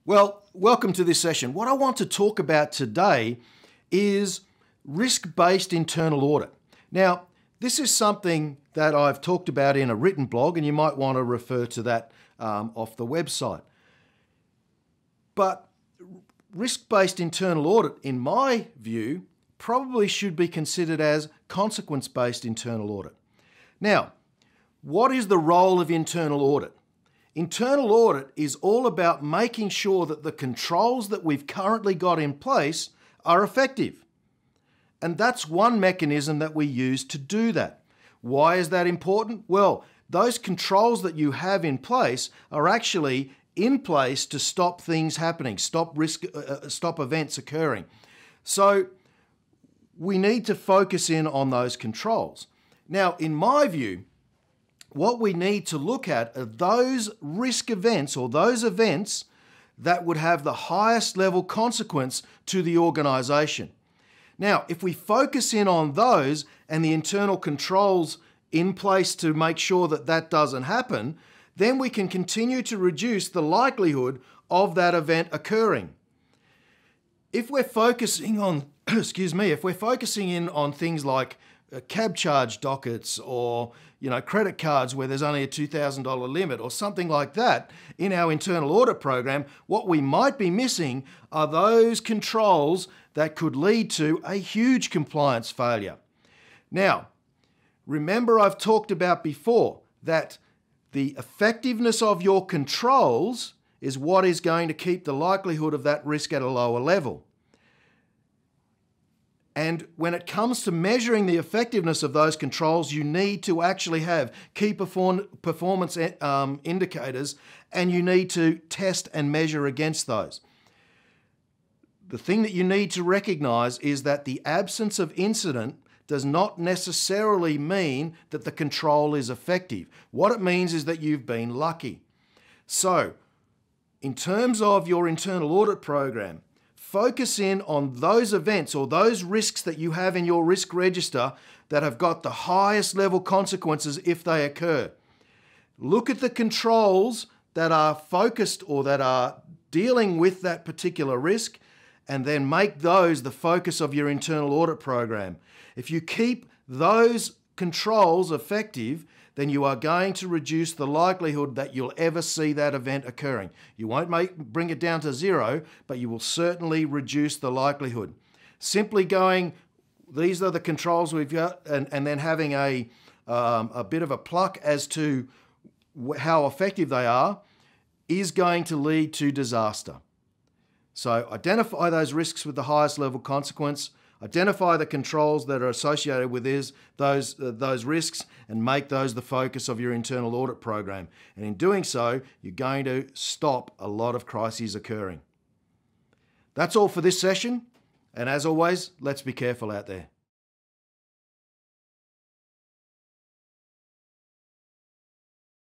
Well, welcome to this session. What I want to talk about today is risk-based internal audit. Now, this is something that I've talked about in a written blog, and you might want to refer to that off the website. But risk-based internal audit, in my view, probably should be considered as consequence-based internal audit. Now, what is the role of internal audit? Internal audit is all about making sure that the controls that we've currently got in place are effective. And that's one mechanism that we use to do that. Why is that important? Well, those controls that you have in place are actually in place to stop things happening, stop events occurring. So we need to focus in on those controls. Now, in my view, what we need to look at are those risk events or those events that would have the highest level consequence to the organisation. Now, if we focus in on those and the internal controls in place to make sure that that doesn't happen, then we can continue to reduce the likelihood of that event occurring. If we're focusing on, if we're focusing in on things like cab charge dockets or credit cards where there's only a $2,000 limit or something like that in our internal audit program, what we might be missing are those controls that could lead to a huge compliance failure. Now, remember I've talked about before that the effectiveness of your controls is what is going to keep the likelihood of that risk at a lower level. And when it comes to measuring the effectiveness of those controls, you need to actually have key performance indicators, and you need to test and measure against those. The thing that you need to recognize is that the absence of incident does not necessarily mean that the control is effective. What it means is that you've been lucky. So, in terms of your internal audit program, focus in on those events or those risks that you have in your risk register that have got the highest level consequences if they occur. Look at the controls that are focused or that are dealing with that particular risk, and then make those the focus of your internal audit program. If you keep those controls effective, then you are going to reduce the likelihood that you'll ever see that event occurring. You won't bring it down to zero, but you will certainly reduce the likelihood. Simply going, these are the controls we've got, and then having a bit of a pluck as to how effective they are, is going to lead to disaster. So identify those risks with the highest level consequence, identify the controls that are associated with those risks, and make those the focus of your internal audit program. And in doing so, you're going to stop a lot of crises occurring. That's all for this session. And as always, let's be careful out there.